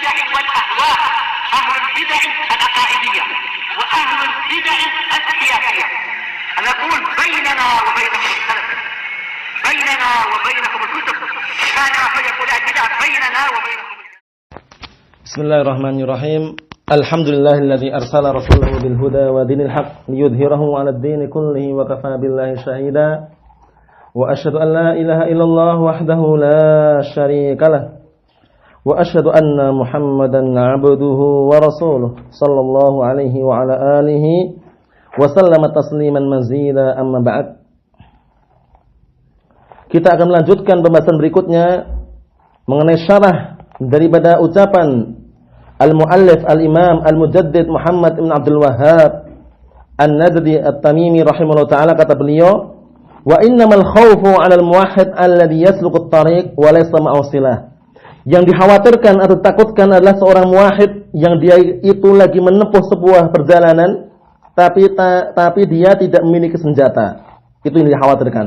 البدع والأهواء، أهل البدع العقائدية وأهل البدع السياسية. نقول بيننا وبينكم السلف، بيننا وبينكم الكتب، كان فيقول البدع بيننا وبينكم. بسم الله الرحمن الرحيم. الحمد لله الذي أرسل رسوله بالهدى ودين الحق ليظهره على الدين كله وكفى بالله شهيدا وأشهد أن لا إله إلا الله وحده لا شريك له وأشهد أن محمدا عبده ورسوله صلى الله عليه وعلى آله وسلم تسليما مزيدا. أما بعد, kita akan melanjutkan pembahasan berikutnya mengenai syarah daripada ucapan Al-Muallif Al-Imam Al-Mujaddid Muhammad ibn Abdul Wahhab An-Najdi At-Tamimi rahimahullah ta'ala. Kata beliau, wa innamal khawfu 'alal muwahhid alladhi yasluku at-tariq wa laysa ma'ahu silah. Yang dikhawatirkan atau ditakutkan adalah seorang muwahhid yang dia itu lagi menempuh sebuah perjalanan tapi dia tidak memiliki senjata. Itu yang dikhawatirkan.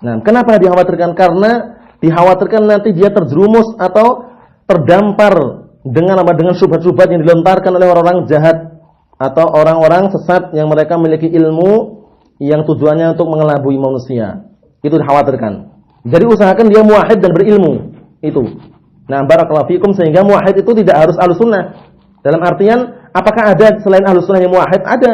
Nah, kenapa dikhawatirkan? Karena dikhawatirkan nanti dia terjerumus atau terdampar dengan syubhat-syubhat yang dilontarkan oleh orang-orang jahat atau orang-orang sesat yang mereka memiliki ilmu yang tujuannya untuk mengelabui manusia. Itu dikhawatirkan. Jadi usahakan dia muwahhid dan berilmu. Itu. Nah, barakallahu fikum, sehingga muwahhid itu tidak harus ahlus-sunnah. Dalam artian, apakah ada selain ahlus-sunnah yang muwahhid? Ada.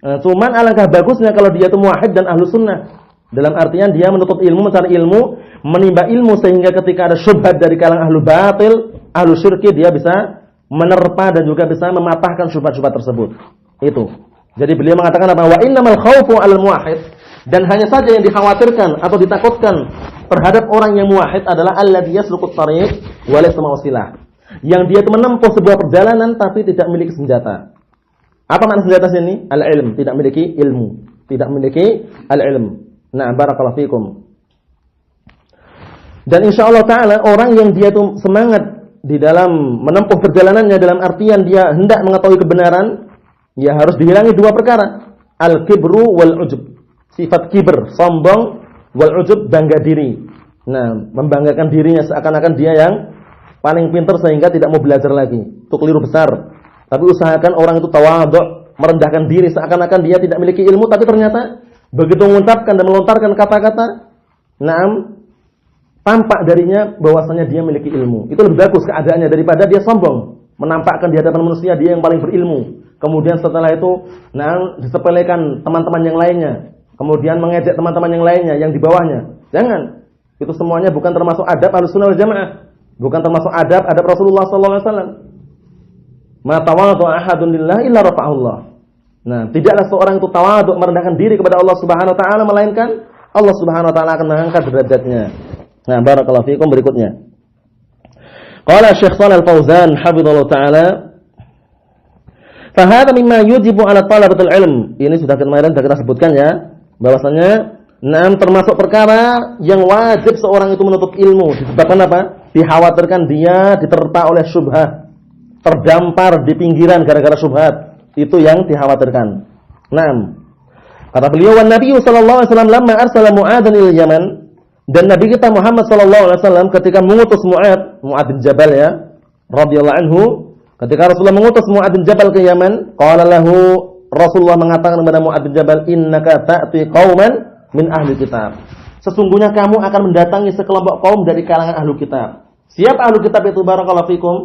Nah, cuman alangkah bagusnya kalau dia itu muwahhid dan ahlus-sunnah. Dalam artian dia menuntut ilmu, mencari ilmu, menimba ilmu, sehingga ketika ada syubhat dari kalangan ahlu batil, ahlu syirki, dia bisa menerpa dan juga bisa mematahkan syubhat-syubhat tersebut. Itu. Jadi beliau mengatakan apa? Wa innamal khawfu 'alal muwahhid, dan hanya saja yang dikhawatirkan atau ditakutkan terhadap orang yang muwahhid adalah alladzi yasluku at-tariq wa laysa ma'ahu silah. Yang dia itu menempuh sebuah perjalanan tapi tidak memiliki senjata. Apa makna senjata sini? Al-ilm, tidak memiliki ilmu, tidak memiliki al-ilm. Nah, barakallahu fikum. Dan insyaallah taala orang yang dia itu semangat di dalam menempuh perjalanannya dalam artian dia hendak mengetahui kebenaran, ya harus dihilangi dua perkara, al-kibru wal ujub. Sifat kibr, sombong, wal ujub, bangga diri. Nah, membanggakan dirinya seakan-akan dia yang paling pintar sehingga tidak mau belajar lagi. Itu keliru besar. Tapi usahakan orang itu tawadhu, merendahkan diri seakan-akan dia tidak memiliki ilmu, tapi ternyata begitu mengucapkan dan melontarkan kata-kata, naam, tampak darinya bahwasanya dia memiliki ilmu. Itu lebih bagus keadaannya daripada dia sombong, menampakkan di hadapan manusia dia yang paling berilmu. Kemudian setelah itu, naam, disepelekan teman-teman yang lainnya. Kemudian mengejek teman-teman yang lainnya yang di bawahnya. Jangan. Itu semuanya bukan termasuk adab Ahlussunnah wal Jamaah. Bukan termasuk adab Rasulullah sallallahu alaihi wasallam. Ma tawadhu ahadun lillahi illa rafa'ahullah. Nah, tidaklah seorang itu tawadhu, merendahkan diri kepada Allah Subhanahu wa taala, melainkan Allah Subhanahu wa taala akan mengangkat derajatnya. Nah, barakallahu fiikum, berikutnya. Qala Syekh Shalal Fauzan hafizallahu taala, fa hadha mimma yujibu 'ala talabatil ilm. Ini sudah kemarin kita sebutkan ya, bahwasanya termasuk perkara yang wajib seorang itu menuntut ilmu. Disebabkan apa? Dikhawatirkan dia diterpa oleh syubhat, terdampar di pinggiran gara-gara syubhat. Itu yang dikhawatirkan. Naam. Kata beliau, "Wan Nabi sallallahu alaihi wasallam lamma arsala Mu'adzan ila Yaman." Dan Nabi kita Muhammad sallallahu alaihi wasallam ketika mengutus Mu'adz bin Jabal ya, radhiyallahu anhu, ketika Rasulullah mengutus Mu'adz bin Jabal ke Yaman, qala lahu, Rasulullah mengatakan kepada Mu'adz bin Jabal, "Innaka ta'ti qauman min ahli kitab." Sesungguhnya kamu akan mendatangi sekelompok kaum dari kalangan ahli kitab. Siapa ahli kitab itu? Barakallahu fikum.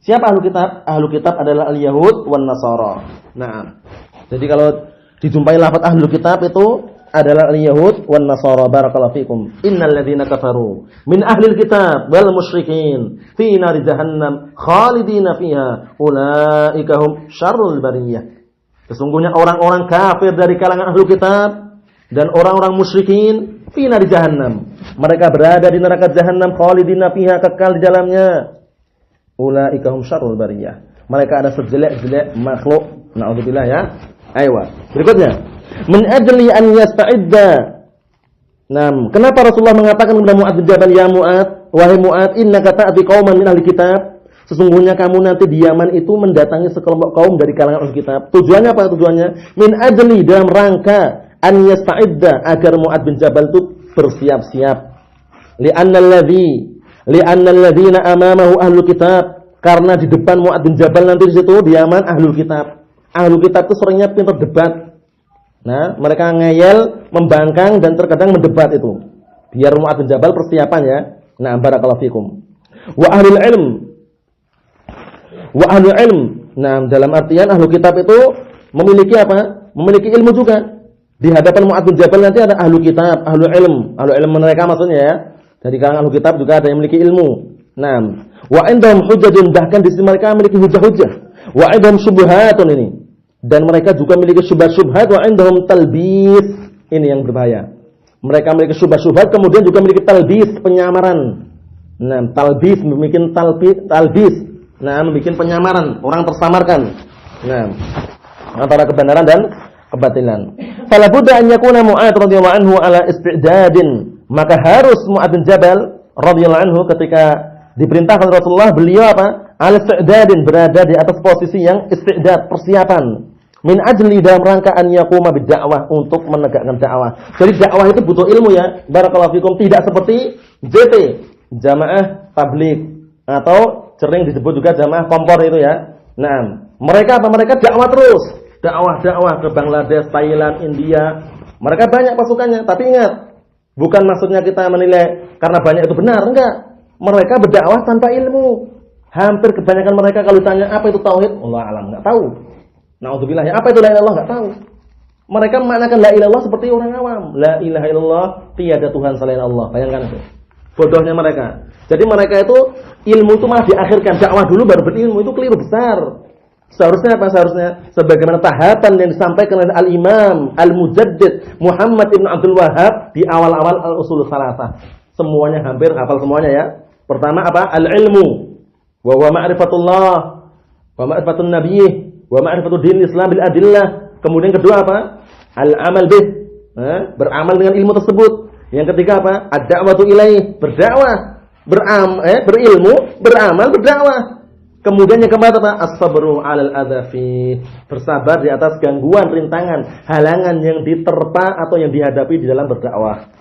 Siapa ahlu kitab? Ahlu kitab adalah al-Yahud wan Nasara. Nah, jadi kalau dijumpai lafaz ahlu kitab itu adalah al-Yahud wan Nasara. Barakallahu fikum. Innal ladzina kafaru min ahlil kitab wal musyrikin fi nari jahannam khalidina fiha ulaika hum syarrul bariyah. Sesungguhnya orang-orang kafir dari kalangan ahlu kitab dan orang-orang musyrikin fi nari jahannam. Mereka berada di neraka jahannam khalidina fiha, kekal di dalamnya. Ulaika hum syarrul bariyah. Mereka ada sejelek-jelek makhluk. Na'udzubillah ya. Aywa. Berikutnya, min ajli an yasta'idda. Nah, kenapa Rasulullah mengatakan kepada Mu'adz bin Jabal, ya Mu'adz, wahai Mu'adz, innaka ta'ti qauman min ahli kitab. Sesungguhnya kamu nanti di Yaman itu mendatangi sekelompok kaum dari kalangan ahli kitab. Tujuannya apa tujuannya? Min ajli, dalam rangka an yasta'idda, agar Mu'adz bin Jabal itu bersiap-siap. Li'anna alladzina amamahu ahlu kitab, Karena di depan Mu'adz bin Jabal nanti di situ di Yaman ahlul kitab. Ahlul kitab itu seringnya pintar debat. Nah, mereka ngeyel, membangkang dan terkadang mendebat itu. Biar Mu'adz bin Jabal persiapannya. Nah, barakallahu fikum. Wa ahlul ilm. Wa ahlul ilm. Nah, dalam artian ahlul kitab itu memiliki apa? Memiliki ilmu juga. Di hadapan Mu'adz bin Jabal nanti ada ahlul kitab, ahlul ilm. Ahlul ilm mereka maksudnya ya. Dari kalangan ahlul kitab juga ada yang memiliki ilmu. Nah, wa indahum hujjatun, bahkan di sisi mereka memiliki hujah-hujah. Wa indahum syubhatun ini. Dan mereka juga memiliki syubhat-syubhat. Wa indahum talbis. Ini yang berbahaya. Mereka memiliki syubhat-syubhat, kemudian juga memiliki talbis, penyamaran. Nah, talbis, membuat talbis. Nah, membuat penyamaran, orang tersamarkan. Nah, antara kebenaran dan kebatilan. Fala budda an yakuna Mu'adz radhiyallahu anhu ala istidadin. Maka harus Mu'adz bin Jabal radhiyallahu anhu ketika diperintahkan Rasulullah, beliau apa? Ala istidadin, berada di atas posisi yang istidad, persiapan. Min ajli, dalam rangka an yaquma bid-da'wah, untuk menegakkan dakwah. Jadi dakwah itu butuh ilmu ya. Barakallahu fikum, tidak seperti JT, jamaah tabligh, atau sering disebut juga jamaah kompor itu ya. Nah, mereka apa? Mereka dakwah terus. Dakwah ke Bangladesh, Thailand, India. Mereka banyak pasukannya, tapi ingat, bukan maksudnya kita menilai karena banyak itu benar, enggak. Mereka berdakwah tanpa ilmu. Hampir kebanyakan mereka kalau ditanya apa itu tauhid, Allah alam, enggak tahu. Na'udzubillah, apa itu la ilaha illallah, enggak tahu. Mereka memanakan la ilaha illallah seperti orang awam. La ilaha illallah, tiada Tuhan selain Allah. Bayangkan itu. Bodohnya mereka. Jadi mereka itu ilmu itu malah diakhirkan, dakwah dulu baru berilmu, itu keliru besar. Seharusnya apa? Seharusnya sebagaimana tahapan yang disampaikan oleh Al-Imam Al-Mujaddid Muhammad Ibn Abdul Wahhab di awal-awal Al-Usul Salasah. Semuanya hampir hafal semuanya ya. Pertama apa? Al-ilmu wa huwa ma'rifatullah wa ma'rifatun nabiyyih wa ma'rifatu dinil Islam bil adillah. Kemudian kedua apa? Al-amal bih, beramal dengan ilmu tersebut. Yang ketiga apa? Ad-da'watu ilaih, berdakwah, berilmu, beramal, berdakwah. Kemudian yang keempat apa? As-sabru 'alal adzafi, bersabar di atas gangguan, rintangan, halangan yang diterpa atau yang dihadapi di dalam berdakwah.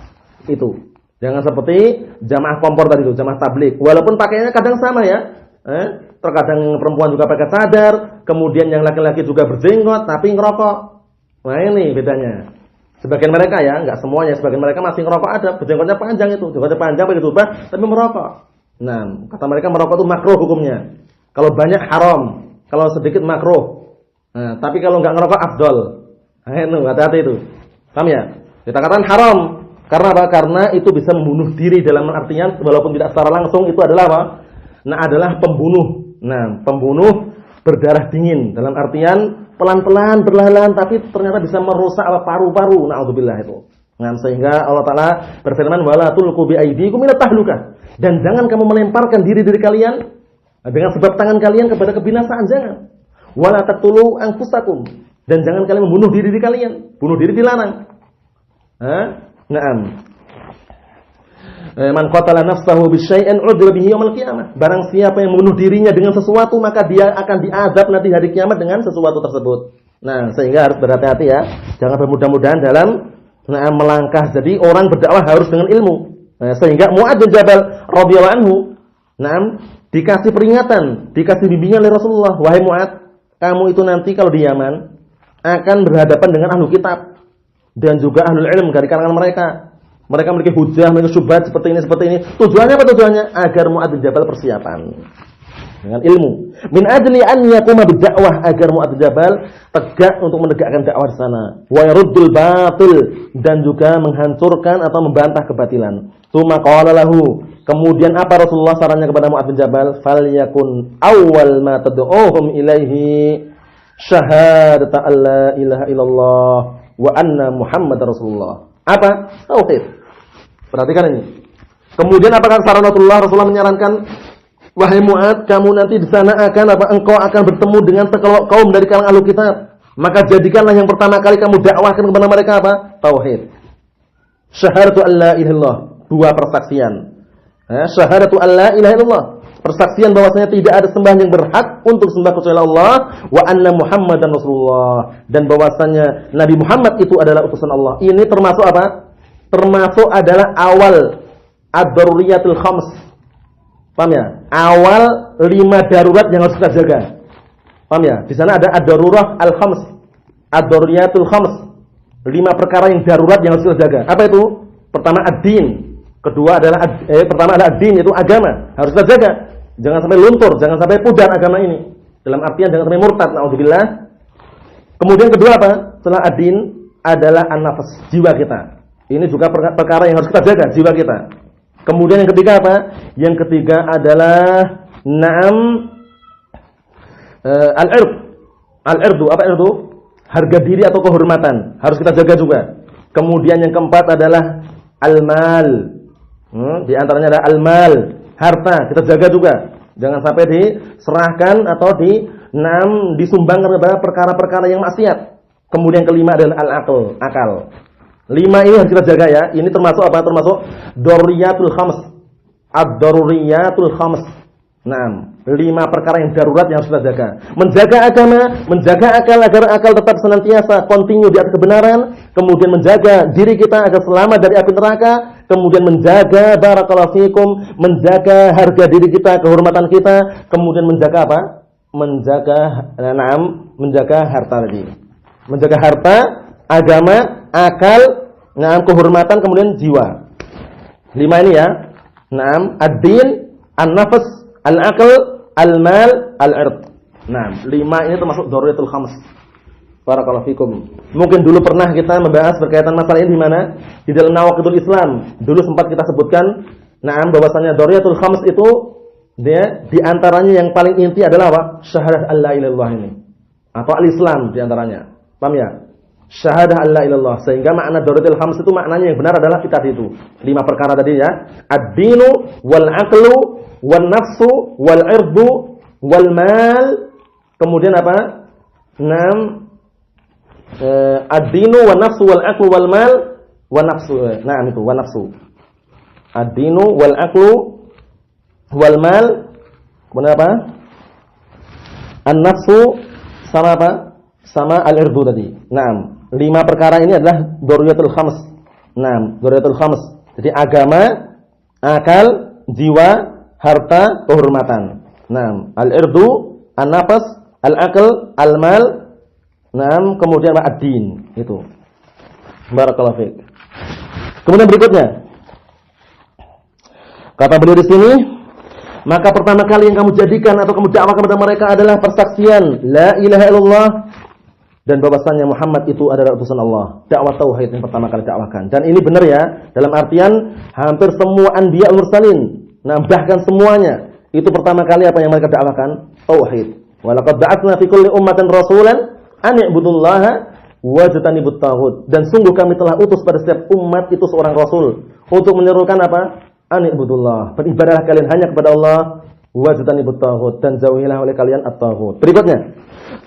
Itu. Jangan seperti jamaah kompor tadi itu, jamaah tabligh. Walaupun pakaiannya kadang sama ya. Terkadang perempuan juga pakai cadar, kemudian yang laki-laki juga berjenggot tapi ngerokok. Nah, ini bedanya. Sebagian mereka ya, enggak semuanya, sebagian mereka masih ngerokok, ada berjenggotnya panjang itu, jenggotnya panjang begitu tapi merokok. Nah, kata mereka merokok itu makruh hukumnya. Kalau banyak haram, kalau sedikit makruh. Nah, tapi kalau enggak ngerokok afdol. Nah, itu hati-hati itu. Paham ya? Kita katakan haram. Karena apa? Karena itu bisa membunuh diri, dalam artian walaupun tidak secara langsung itu adalah apa? Nah, adalah pembunuh. Nah, pembunuh berdarah dingin, dalam artian pelan-pelan, berlahan-lahan, tapi ternyata bisa merusak paru-paru. Na'udzubillah itu. Nah, sehingga Allah Ta'ala berfirman, wala tulqu bi aydikum ila tahlukah. Dan jangan kamu melemparkan diri-diri kalian dengan sebab tangan kalian kepada kebinasaan, jangan. Wala taqtulu anfusakum. Dan jangan kalian membunuh diri kalian. Bunuh diri dilarang. Na'am. Man qatala nafsahu bisyai'in 'udhira bihi yaumil qiyamah. Barang siapa yang membunuh dirinya dengan sesuatu, maka dia akan diazab nanti hari kiamat dengan sesuatu tersebut. Nah, sehingga harus berhati-hati ya. Jangan bermudah-mudahan dalam melangkah. Jadi orang berdakwah harus dengan ilmu. Nah, sehingga Mu'adz bin Jabal radhiyallahu anhu, dikasih peringatan, dikasih bimbingan oleh Rasulullah. Wahai Mu'adz, kamu itu nanti kalau di Yaman akan berhadapan dengan ahlu kitab dan juga ahlul ilm dari kalangan mereka. Mereka memiliki hujah, memiliki syubhat seperti ini. Tujuannya apa tujuannya? Agar Mu'adz bin Jabal persiapan dengan ilmu. Min ajli an yaquma bid-da'wah, agar Mu'adz bin Jabal tegak untuk menegakkan dakwah di sana. Wa yaruddul batil, dan juga menghancurkan atau membantah kebatilan. Tsumma qala lahu, kemudian apa Rasulullah sarannya kepada Mu'adz bin Jabal? Falyakun awwal ma tad'uhum ilaihi syahadata alla ilaha illallah wa anna Muhammadar Rasulullah. Apa? Tauhid. Perhatikan ini. Kemudian apakah saran Rasulullah? Rasulullah menyarankan, wahai Mu'adz, kamu nanti di sana engkau akan bertemu dengan kaum dari kalangan ahlu kitab. Maka jadikanlah yang pertama kali kamu dakwahkan kepada mereka apa? Tauhid. Syahadatu alla ilaha illallah, dua persaksian. Syahadatu alla ilaha illallah, persaksian bahwasanya tidak ada sembahan yang berhak untuk sembah kecuali Allah, wa anna Muhammadan Rasulullah, dan bahwasanya Nabi Muhammad itu adalah utusan Allah. Ini termasuk apa? Termasuk adalah awal ad-daruriyatul khams. Paham ya? Awal 5 darurat yang harus kita jaga. Paham ya? Di sana ada ad-darurah al-khams, ad-daruriyatul khams. 5 perkara yang darurat yang harus kita jaga. Apa itu? Pertama ad-din. Kedua adalah pertama adalah ad-din, itu agama. Harus kita jaga. Jangan sampai luntur, jangan sampai pudar agama ini. Dalam artian jangan sampai murtad, naudzubillah. Kemudian kedua apa? Setelah ad-din adalah an-nafs, jiwa kita. Ini juga perkara yang harus kita jaga, jiwa kita. Kemudian yang ketiga apa? Yang ketiga adalah al-ird. Al-irdu, apa irdu? Harga diri atau kehormatan, harus kita jaga juga. Kemudian yang keempat adalah al-mal. Di antaranya adalah al-mal, harta, kita jaga juga. Jangan sampai diserahkan atau disumbangkan kepada perkara-perkara yang maksiat. Kemudian kelima adalah al-aql, akal. 5 ini harus kita jaga ya. Ini termasuk apa? Termasuk daruriyatul khams. Ad-daruriyatul khams. 5 perkara yang darurat yang harus kita jaga. Menjaga agama, menjaga akal agar akal tetap senantiasa continue di atas kebenaran, kemudian menjaga diri kita agar selamat dari api neraka, kemudian menjaga barakallahu fikum, menjaga harga diri kita, kehormatan kita, kemudian menjaga apa? Menjaga harta tadi. Menjaga harta, agama, akal, kehormatan, kemudian jiwa. 5 ini ya. Ad-din, an-nafs, al-aql, al-mal, al-ird. 5 ini termasuk daruriyatul khams. Barakallahu fikum. Mungkin dulu pernah kita membahas berkaitan masalah ini di mana? Di dalam Nawaqidul Islam. Dulu sempat kita sebutkan, bahwasanya daruriyatul khams itu dia di antaranya yang paling inti adalah apa? Syahadat alla ilaha illallah ini. Atau al-Islam di antaranya. Paham ya? Syahadah alla ilallah. Sehingga makna daruriyatul khams itu maknanya yang benar adalah kita itu 5 perkara tadi ya. Ad-dinu wal aqlu wan nafsu wal irdu wal mal. Kemudian apa? Ad-dinu wan nafsu wal aqlu wal mal wan nafsu. Itu wan nafsu. Ad-dinu wal aqlu wal mal. Kemudian apa? An-nafsu sama apa? Sama al-irdu tadi. 5 perkara ini adalah daruriyatul khams. Daruriyatul khams. Jadi agama, akal, jiwa, harta, kehormatan. Al-irdu, an-nafs, al-aql, al-mal. Kemudian ad-din. Itu. Barakallahu fiik. Kemudian berikutnya. Kata beliau di sini, maka pertama kali yang kamu jadikan atau kamu dakwahkan kepada mereka adalah persaksian la ilaha illallah dan bahwasanya Muhammad itu adalah utusan Allah. Dakwah tauhid yang pertama kali dakwahkan. Dan ini benar ya, dalam artian hampir semua anbiya mursalin, bahkan semuanya itu pertama kali apa yang mereka dakwahkan? Tauhid. Wa laqad ba'atsna fi kulli ummatin rasulan an i'budullaha wajtanibut taghut. Dan sungguh kami telah utus pada setiap umat itu seorang rasul untuk menyerukan apa? An i'budullah. Beribadahlah kalian hanya kepada Allah wajtanibut taghut, dan jauhilah oleh kalian at-taghut. Berikutnya,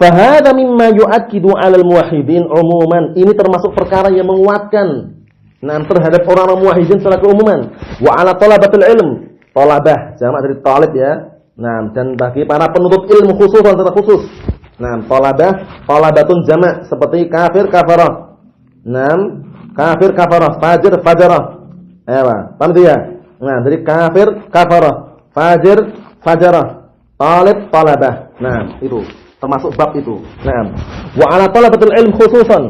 fahada mimma yu'akkidu 'alal muwahhidin umuman. Ini termasuk perkara yang menguatkan terhadap orang-orang muwahhidin secara keumuman. Wa 'ala talabatul ilm. Talabah jamak dari talib ya. Dan bagi para penuntut ilmu khususan secara khusus. Talabatun jamak seperti kafir kafarah. Kafir kafarah, fajir fajarah. Paham itu ya? Dari kafir kafarah, fajir fajarah, talib talabah. Itu termasuk bab itu. Wa 'ala talabatul ilm khususan,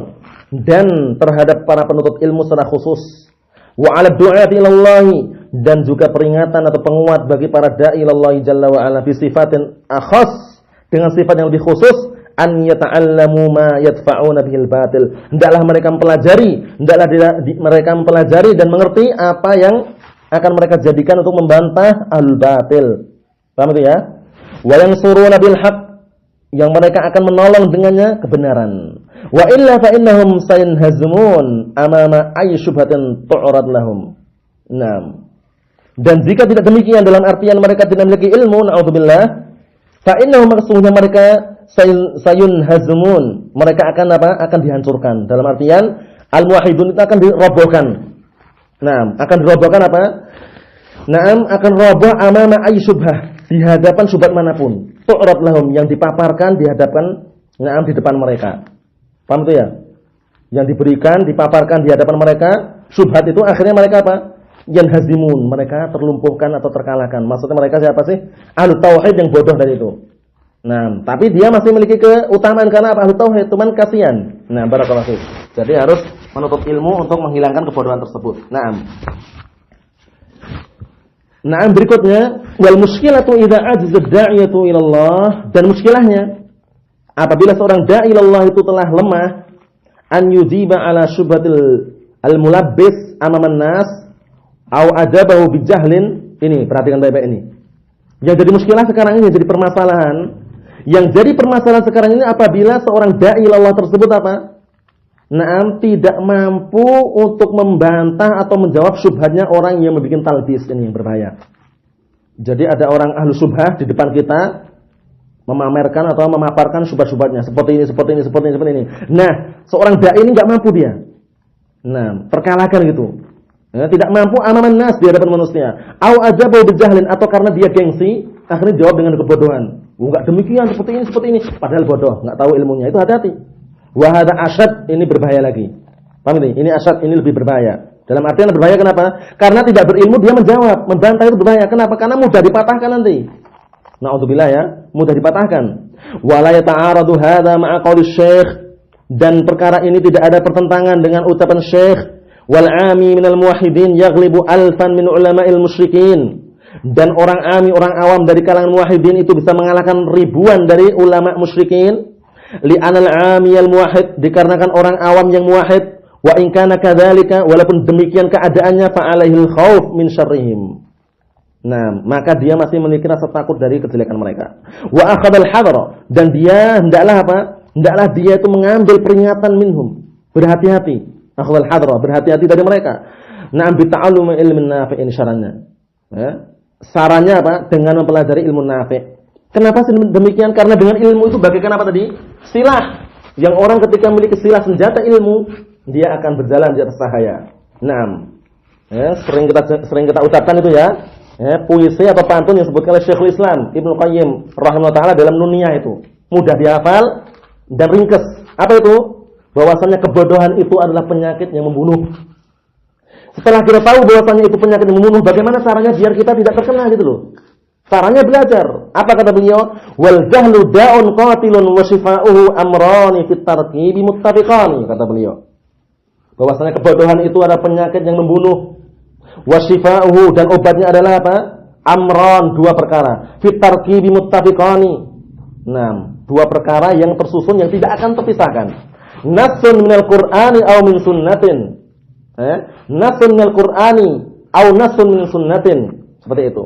dan terhadap para penuntut ilmu secara khusus. Wa 'ala du'ati ilallah, dan juga peringatan atau penguat bagi para da'i ilallah jalla wa ala bi sifatin akhas, dengan sifat yang lebih khusus, an yata'allamu ma yadfa'una bihil batil. Hendaklah mereka mempelajari dan mengerti apa yang akan mereka jadikan untuk membantah al-batil. Paham itu ya? Wa yansuruna bil haqq, yang mereka akan menolong dengannya kebenaran. Wa illa fa innahum sayanhazmun amama ayyi syubhatin tu'rad lahum. Dan jika tidak demikian, dalam artian mereka tidak memiliki ilmu, naudzubillah, fa innahum, maksudnya mereka sayunhazmun, mereka akan apa? Akan dihancurkan. Dalam artian al-muwahhidun itu akan dirobohkan. Akan dirobohkan apa? Akan roboh amama ayyi syubhah, di hadapan syubhat manapun. Tu'rad lahum, yang dipaparkan di hadapan di depan mereka. Paham itu ya? Yang diberikan, dipaparkan di hadapan mereka, syubhat itu akhirnya mereka apa? yanhazimun, mereka terlumpuhkan atau terkalahkan. Maksudnya mereka siapa sih? Ahlu tauhid yang bodoh dari itu. Nah, tapi dia masih memiliki keutamaan karena apa? Ahlu tauhid, cuman kasihan. Nah, barakallahu fiik. Jadi harus menuntut ilmu untuk menghilangkan kebodohan tersebut. Nah, berikutnya wal muskilatu idza ajza ad-da'iyatu ila Allah, dan muskilahnya apabila seorang da'i ila Allah itu telah lemah an yujiba ala syubhatil al-mulabbis amaman nas au ajabahu bijahlin. Ini perhatikan baik-baik ini. Yang jadi muskilah sekarang ini, jadi permasalahan. Yang jadi permasalahan sekarang ini apabila seorang da'i ila Allah tersebut apa? Tidak mampu untuk membantah atau menjawab syubhatnya orang yang membuat talbis, ini yang berbahaya. Jadi ada orang ahlu syubhah di depan kita memamerkan atau memaparkan syubhat-syubhatnya seperti ini. Nah, seorang dai ini enggak mampu dia. Nah, terkalahkan gitu. Ya, tidak mampu amaman nas di hadapan manusia. Au ajabu bijahlin, atau karena dia gengsi, akhirnya jawab dengan kebodohan. Enggak demikian, seperti ini, padahal bodoh, enggak tahu ilmunya. Itu hati-hati. Wa hadza asyad, ini berbahaya lagi. Paham ini? Ini asyad, ini lebih berbahaya. Dalam artian berbahaya kenapa? Karena tidak berilmu dia menjawab, membantah itu berbahaya. Kenapa? Karena mudah dipatahkan nanti. Na'udzubillah ya, mudah dipatahkan. Wa la yata'aradu hadza ma'a qauli syekh, dan perkara ini tidak ada pertentangan dengan ucapan syekh wal 'ami minal muwahhidin yaghlibu alfan min ulama'il musyrikin. Dan orang ami, orang awam dari kalangan muwahhidin itu bisa mengalahkan ribuan dari ulama musyrikin. Li'anal 'amiyal muwahhid, dikarenakan orang awam yang muwahhid, wa in kana kadzalika, walaupun demikian keadaannya, fa alaihil khauf min syarrihim. Nah, maka dia masih memiliki rasa takut dari kejelekan mereka. Wa akhadhal hadra, dan dia hendaklah apa? Hendaklah dia itu mengambil peringatan minhum. Berhati-hati. Akhadhal hadra, berhati-hati dari mereka. Na'am bi ta'allumi ilmin nafi'in syar'an. Ya. Sarannya apa? Dengan mempelajari ilmu nafi'. Kenapa demikian? Karena dengan ilmu itu bagaikan apa tadi? Silah. Yang orang ketika memiliki silah senjata ilmu, dia akan berjalan di atas cahaya. Naam. Ya, sering kita ucapkan itu ya. Puisi atau pantun yang disebutkan oleh Syekhul Islam Ibnu Qayyim rahimahullah taala dalam Nuniyah itu. Mudah dihafal dan ringkas. Apa itu? Bahwasanya kebodohan itu adalah penyakit yang membunuh. Setelah kita tahu bahwasanya itu penyakit yang membunuh, bagaimana caranya biar kita tidak terkena gitu loh. Caranya belajar. Apa kata beliau? Wal jahlu da'un qatilun wa shifa'uhu amrani fit tarkibi muttafiqan, kata beliau. Bahwasanya kebodohan itu adalah penyakit yang membunuh. Wa shifa'uhu, dan obatnya adalah apa? Amran, dua perkara. Fit tarkibi muttafiqani. Nah, dua perkara yang tersusun yang tidak akan terpisahkan. Nasun minal Qur'ani aw min sunnatin. Nasun minal Qur'ani aw nasun min sunnatin. Seperti itu.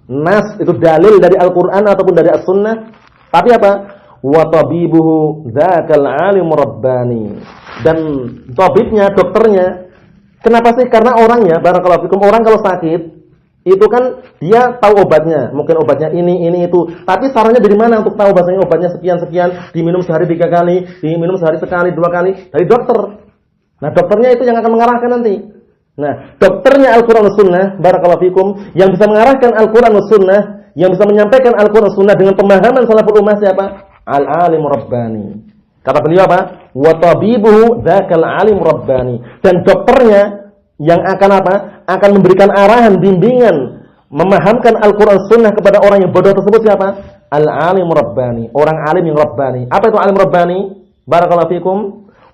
Nas itu dalil dari Al-Qur'an ataupun dari As-Sunnah. Tapi apa? Wa tabibuhu dzakal alim rabbani. Dan tabibnya, dokternya, kenapa sih? Karena orangnya, barakallahu fikum, orang kalau sakit itu kan dia tahu obatnya. Mungkin obatnya ini itu. Tapi sarannya dari mana untuk tahu bahasanya obatnya sekian, diminum sehari 3 kali, diminum sehari sekali, 2 kali? Dari dokter. Nah, dokternya itu yang akan mengarahkan nanti. Nah, dokternya Al-Quran dan Sunnah, barakallahu fikum, yang bisa mengarahkan Al-Quran dan Sunnah, yang bisa menyampaikan Al-Quran dan Sunnah dengan pemahaman salaful ummah siapa? Al-alim rabbani. Kata beliau apa? Wa tabibuhu dzakal alim rabbani. Dan dokternya yang akan apa? Akan memberikan arahan, bimbingan, memahamkan Al-Quran dan Sunnah kepada orang yang bodoh tersebut siapa? Al-alim rabbani. Orang alim yang rabbani. Apa itu alim rabbani? Barakallahu fikum.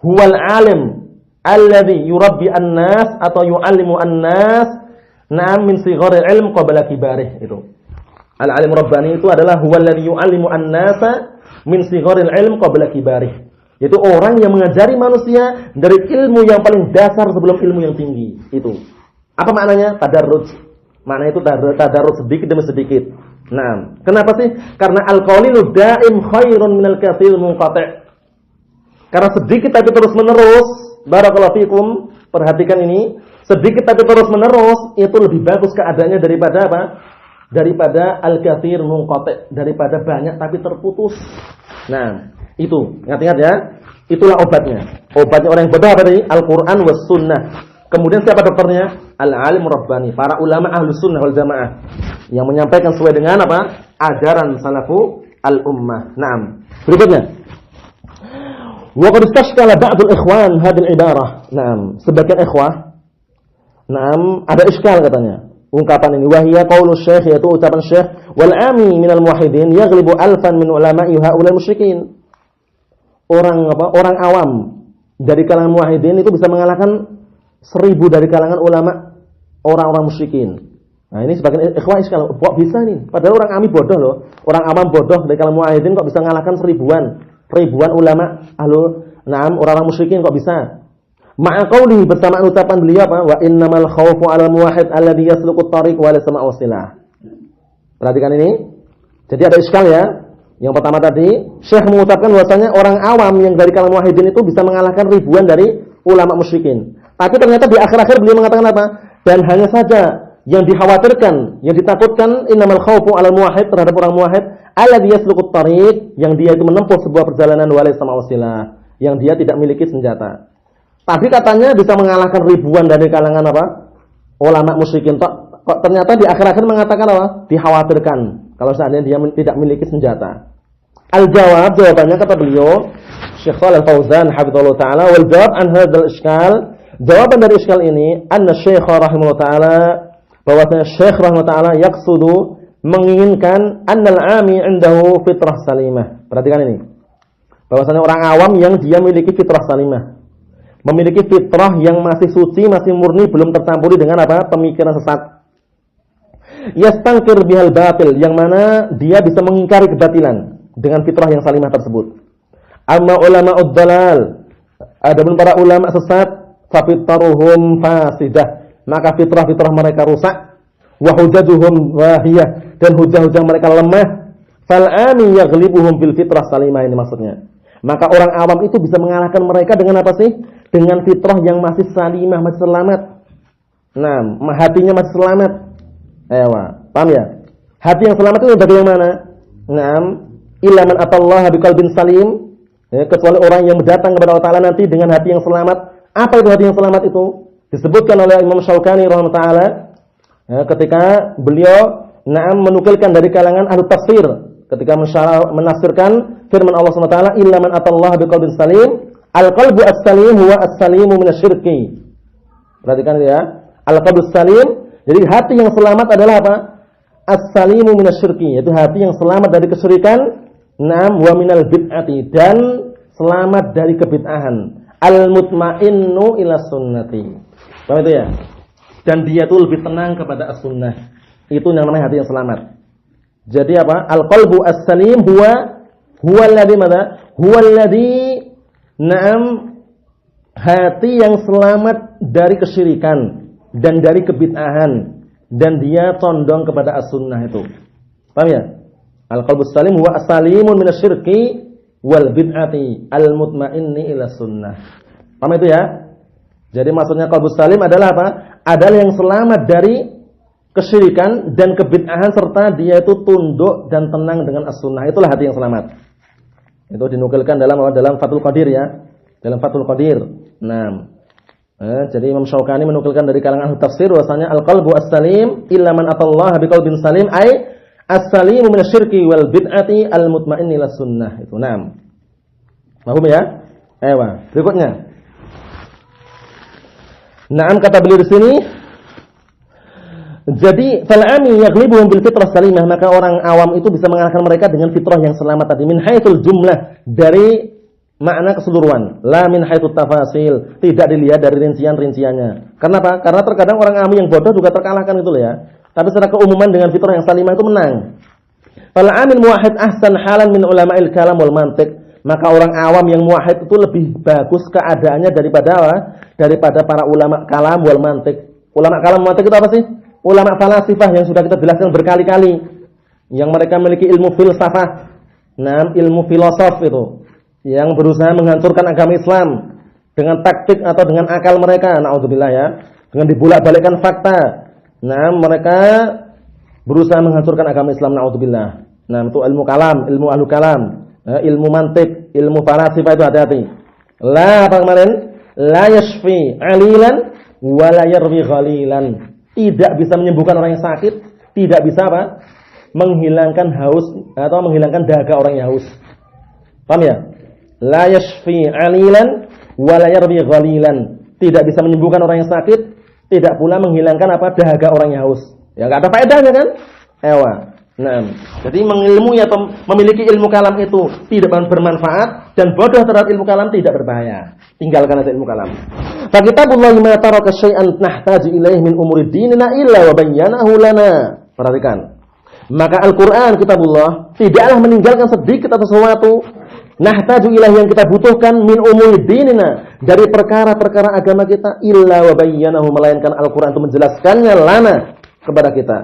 Huwal alim alladhi yurabbi an-nas atau yu'allimu an-nas na'am min sigharil ilm qabla kibarih. Itu al-alim rabbani itu adalah huwallazi yu'allimu an-nasa min sigharil ilm qabla kibarih. Itu orang yang mengajari manusia dari ilmu yang paling dasar sebelum ilmu yang tinggi. Itu apa maknanya? Tadarruj. Maknanya itu tadarruj sedikit demi sedikit. Nah, kenapa sih? Karena al-qalilu da'im khairun minal katsir munqati'. Karena sedikit tapi terus menerus, barakallahu fikum, perhatikan ini, sedikit tapi terus menerus itu lebih bagus keadaannya daripada apa? Daripada al-katsir munqati', daripada banyak tapi terputus. Nah, itu ingat-ingat ya. Itulah obatnya. Obatnya orang yang bodoh apa tadi? Al-Qur'an was sunnah. Kemudian siapa dokternya? Al-alim rabbani, para ulama ahlus sunnah wal jamaah yang menyampaikan sesuai dengan apa? Ajaran salafu al-ummah. Naam. Berikutnya. Wa qad istashkala ba'dul ikhwan hadhihi al-ibarah. Naam, sebagian ikhwah Naam, ada iskal katanya. Ungkapan ini wahia qaulu syekh, yaitu ucapan syekh, wal ami minal muwahhidin yaghlibu alfan min ulama'i haulal musyrikin. Orang awam dari kalangan muwahhidin itu bisa mengalahkan 1000 dari kalangan ulama orang-orang musyrikin. Nah, ini sebagian ikhwah iskal, kok bisa nih? Padahal orang ami bodoh loh. Orang awam bodoh dari kalangan muwahhidin kok bisa mengalahkan ribuan ulama orang-orang musyrikin kok bisa? Ma'a qawlihi, bersamaan ucapan beliau apa? Wa innamal khawfu 'alal muwahhid alladhi yasluku at-tariq wa laysa ma'ahu silah. Perhatikan ini. Jadi ada iskal ya. Yang pertama tadi, Syekh mengucapkan bahwasanya orang awam yang dari kalangan muwahhidin itu bisa mengalahkan ribuan dari ulama musyrikin. Tapi ternyata di akhir-akhir beliau mengatakan apa? Dan hanya saja yang dikhawatirkan, yang ditakutkan innamal khawfu 'alal muwahhid, terhadap orang muwahhid alladhi yasluku at-tariq, yang dia itu menempuh sebuah perjalanan wa laysa ma'ahu silah, yang dia tidak memiliki senjata. Tapi katanya bisa mengalahkan ribuan dari kalangan apa? Ulama musyrikin. Kok ternyata di akhir-akhir mengatakan apa? Dikhawatirkan kalau seandainya dia tidak memiliki senjata. Al-jawab, jawabannya kata beliau, Syekh Shalih Al-Fauzan hafizallahu taala, wal jawab an hadzal iskal, jawaban dari iskal ini, anna Syekh rahimahullah taala, bahwasanya Syekh rahimahullah taala yaqsudu, menginginkan annal ami indahu fitrah salimah. Perhatikan ini. Bahwasanya orang awam yang dia memiliki fitrah salimah, memiliki fitrah yang masih suci, masih murni, belum tercampuri dengan apa? Pemikiran sesat. Yastangkir bihal batil, yang mana dia bisa mengingkari kebatilan dengan fitrah yang salimah tersebut. Amma ulama'ud dalal, adapun para ulama sesat, fafittaruhum fasidah, maka fitrah-fitrah mereka rusak, wa hujajuhum wahiyah, dan hujah-hujah mereka lemah. Fal ami yaghlibuhum bil fitrah salimah, ini maksudnya. Maka orang awam itu bisa mengalahkan mereka dengan apa sih? Dengan fitrah yang masih salimah, masih selamat. Nah, hatinya masih selamat. Paham ya? Hati yang selamat itu bagaimana? Naam, illa man atallaha biqalbin salim. Ya, kecuali orang yang datang kepada Allah Ta'ala nanti dengan hati yang selamat. Apa itu hati yang selamat itu? Disebutkan oleh Imam Syaukani rahimahullah ta'ala, ya, ketika beliau menukilkan dari kalangan ahli tafsir, ketika menafsirkan firman Allah SWT, illa man atallaha biqalbin salim, al-qalbu as-salim huwa as-salimu minasyirki. Perhatikan ya, al-qalbu as-salim, jadi hati yang selamat adalah apa? As-salimu minasyirki, yaitu hati yang selamat dari kesyirikan, wa minal bid'ati, dan selamat dari kebid'ahan. Al-mutmainnu ila sunnati. Paham itu ya? Dan dia itu lebih tenang kepada as-sunnah. Itu yang namanya hati yang selamat. Jadi apa? Al-qalbu as-salim huwa alladhi madza? Huwa alladhi hati yang selamat dari kesyirikan dan dari kebid'ahan, dan dia condong kepada as-sunnah itu. Paham ya? Al-qalbu as-salim huwa as-salimun minasyirki wal bid'ati al-mutmainni ila sunnah. Paham itu ya? Jadi maksudnya qalbu salim adalah apa? Adalah yang selamat dari kesyirikan dan kebid'ahan, serta dia itu tunduk dan tenang dengan as-sunnah. Itulah hati yang selamat. Itu dinukilkan dalam Fathul Qadir ya. Dalam Fathul Qadir. Nah, jadi Imam Syaukani menukilkan dari kalangan ahli tafsir bahwasanya al-qalbu as-salim illa man atallaha biqalbin salim, ay as-salimu minasyirki wal bid'ati al-mutmainni ila sunnah. Itu. Naam. Paham ya? Berikutnya. Naam, kata beliau di sini, jadi fal'ami yaghlibuhum bil fitrah salimah, maka orang awam itu bisa mengalahkan mereka dengan fitrah yang selamat tadi, min haitsul jumlah, dari makna keseluruhan, la min haitsut tafasil, tidak dilihat dari rincian-rinciannya. Kenapa? Karena terkadang orang awam yang bodoh juga terkalahkan itu loh ya. Tapi secara keumuman dengan fitrah yang salimah itu menang. Fal'amil muwahhid ahsan halan min ulama'il kalam wal mantiq, maka orang awam yang muwahhid itu lebih bagus keadaannya daripada para ulama kalam wal mantiq. Ulama kalam wal mantiq itu apa sih? Ulama falasifah yang sudah kita jelaskan berkali-kali, yang mereka memiliki ilmu filsafah, ilmu filosof itu, yang berusaha menghancurkan agama Islam dengan taktik atau dengan akal mereka, naudzubillah ya, dengan dibolak-balikkan fakta. Mereka berusaha menghancurkan agama Islam, naudzubillah. Itu ilmu kalam, ilmu ahlu kalam, ilmu mantik, ilmu falasifah itu hati-hati. La apa kemarin? La yashfi alilan wa la yarwi ghalilan. Tidak bisa menyembuhkan orang yang sakit, tidak bisa apa? Menghilangkan haus atau menghilangkan dahaga orang yang haus. Paham ya? La yashfi alilan wa la yarwi ghalilan. Tidak bisa menyembuhkan orang yang sakit, tidak pula menghilangkan apa dahaga orang yang haus. Ya enggak ada faedahnya kan? Ewa. Nah, jadi mengilmui atau memiliki ilmu kalam itu tidak bermanfaat dan bodoh terhadap ilmu kalam tidak berbahaya. Tinggalkan aja ilmu kalam. Fa kitabullahi ma taraka syai'an nahtaju ilaihi min umuri dinina illa wa bayyanahu lana. Perhatikan. Maka Al-Qur'an kitabullah tidaklah meninggalkan sedikit atau sesuatu nahtaju ilaihi yang kita butuhkan min umuri dinina dari perkara-perkara agama kita illa wa bayyanahu melainkan Al-Qur'an itu menjelaskannya lana kepada kita.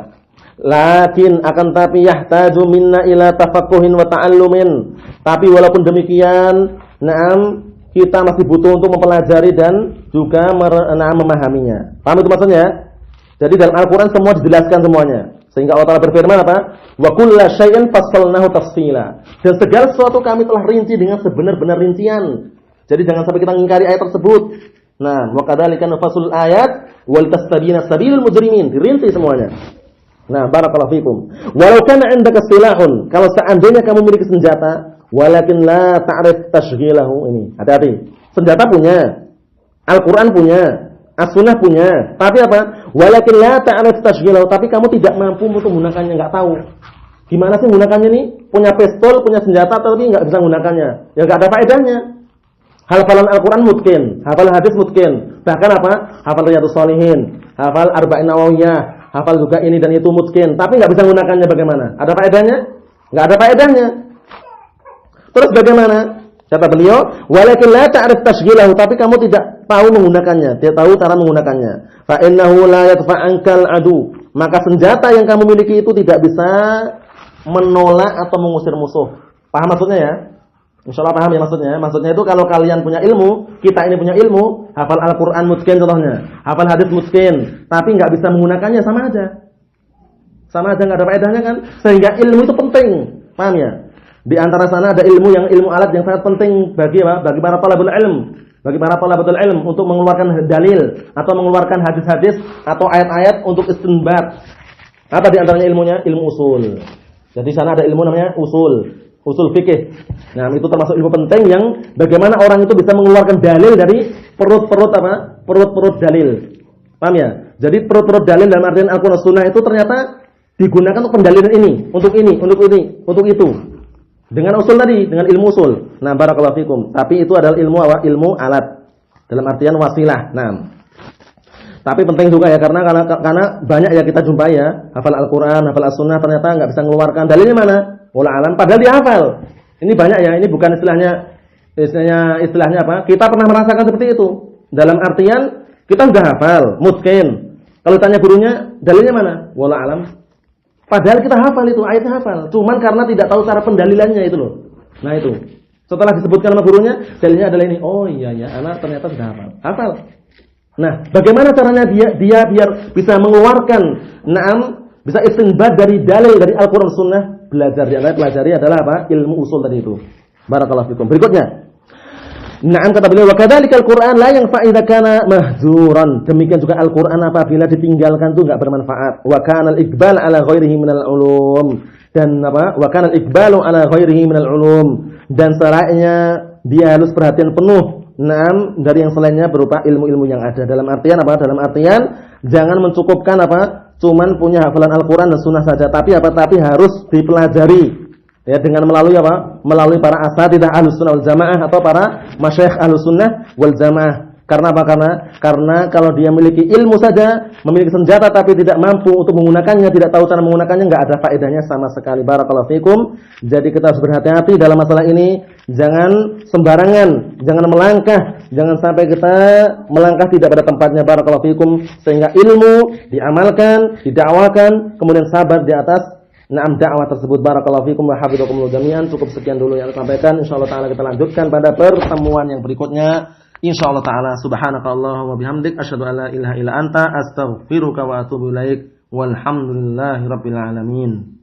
Lakin akan tapi yahtaju minna ila tafaqquhin wa ta'allumin. Tapi walaupun demikian, na'am, kita masih butuh untuk mempelajari dan juga memahaminya. Paham itu maksudnya? Jadi dalam Al-Qur'an semua dijelaskan semuanya. Sehingga Allah Ta'ala berfirman apa? Wa kulla syai'in fassalnahu tafsila. Dan segala sesuatu kami telah rinci dengan sebenar-benar rincian. Jadi jangan sampai kita mengingkari ayat tersebut. Nah, wa kadzalika nufasilul ayat wal tastabina sabilul mujrimin. Dirinci semuanya. Nah, barakallahu fikum. Walau kana 'indaka silahun, kalau seandainya kamu memiliki senjata, walakin la ta'rif tashghilahu ini. Hati-hati. Senjata punya, Al-Qur'an punya, As-Sunnah punya. Tapi apa? Walakin la ta'rif tashghilahu, tapi kamu tidak mampu untuk menggunakannya, enggak tahu. Gimana sih menggunakannya nih? Punya pistol, punya senjata tapi enggak bisa menggunakannya. Ya enggak ada faedahnya. Hafalan Al-Qur'an mungkin, hafal hadis mungkin. Bahkan apa? Hafal Riyadhus Shalihin, hafal Arba'in Nawawiyah, hafal juga ini dan itu mungkin, tapi nggak bisa menggunakannya bagaimana? Ada faedahnya? Nggak ada faedahnya. Terus bagaimana? Kata beliau, walakin la ta'rif tashghilahu, tapi kamu tidak tahu menggunakannya, tidak tahu cara menggunakannya. Fa innahu la yadfa'ankal adu. Maka senjata yang kamu miliki itu tidak bisa menolak atau mengusir musuh. Paham maksudnya ya? Insyaallah paham ya maksudnya. Maksudnya itu kalau kalian punya ilmu, kita ini punya ilmu, hafal Al-Qur'an mungkin contohnya, hafal hadis mungkin, tapi enggak bisa menggunakannya sama aja. Sama aja enggak ada faedahnya kan? Sehingga ilmu itu penting. Paham ya? Di antara sana ada ilmu alat yang sangat penting bagi apa? Bagi para talabul ilm. Bagi para talabatul ilm untuk mengeluarkan dalil atau mengeluarkan hadis-hadis atau ayat-ayat untuk istinbat. Apa di antaranya ilmunya? Ilmu usul. Jadi sana ada ilmu namanya usul fikih. Nah, itu termasuk ilmu penting yang bagaimana orang itu bisa mengeluarkan dalil dari perut-perut apa? Perut-perut dalil. Paham ya? Jadi perut-perut dalil dalam artian Al-Qur'an Sunnah itu ternyata digunakan untuk pendalilan ini, untuk itu. Dengan usul tadi, dengan ilmu usul. Nah, barakallahu fikum. Tapi itu adalah ilmu apa? Ilmu alat. Dalam artian wasilah. Nah. Tapi penting juga ya karena banyak ya kita jumpai ya, hafal Al-Qur'an, hafal As-Sunnah ternyata enggak bisa mengeluarkan dalilnya mana? Wallahu alam, padahal dihafal. Ini banyak ya, ini bukan istilahnya apa? Kita pernah merasakan seperti itu. Dalam artian kita sudah hafal, mungkin. Kalau tanya gurunya, dalilnya mana? Wallahu alam. Padahal kita hafal itu, ayatnya hafal. Cuman karena tidak tahu cara pendalilannya itu loh. Nah itu. Setelah disebutkan sama gurunya, dalilnya adalah ini. Oh iya ya, anak ternyata sudah hafal. Hafal. Nah, bagaimana caranya dia biar bisa mengeluarkan bisa istinbat dari dalil dari Al-Qur'an Sunnah? Belajar, di antara pelajari adalah apa? Ilmu usul tadi itu. Barakallahu fikum. Berikutnya. Na'am kata beliau, wa kadzalikal Qur'an la yanfa' idza kana mahzuran. Demikian juga Al-Qur'an apabila ditinggalkan itu enggak bermanfaat. Wa kana al-iqbal ala ghairihi minal ulum. Dan apa? Wa kana al-iqbalu ala ghairihi minal ulum. Dan setelahnya dia harus perhatian penuh dari yang selainnya berupa ilmu-ilmu yang ada. Dalam artian apa? Dalam artian jangan mencukupkan apa? Cuman punya hafalan Al-Qur'an dan Sunnah saja, tapi harus dipelajari ya dengan melalui apa? Melalui para asatidzah Ahlussunnah wal Jamaah atau para masyayikh Ahlussunnah wal Jamaah. Karena apa? Karena kalau dia memiliki ilmu saja, memiliki senjata tapi tidak mampu untuk menggunakannya, tidak tahu cara menggunakannya, enggak ada faedahnya sama sekali. Barakallahu fikum. Jadi kita harus berhati-hati dalam masalah ini. Jangan sembarangan, jangan melangkah, jangan sampai kita melangkah tidak pada tempatnya. Barakallahu fikum. Sehingga ilmu diamalkan, didakwakan, kemudian sabar di atas dakwah tersebut. Barakallahu fikum wa hafizakumullah jami'an. Cukup sekian dulu yang saya sampaikan. Insyaallah taala kita lanjutkan pada pertemuan yang berikutnya. Insyaallah taala. Subhanakallahumma bihamdik asyhadu an la ilaha illa anta astaghfiruka wa atubu ilaik. Walhamdulillahirabbil alamin.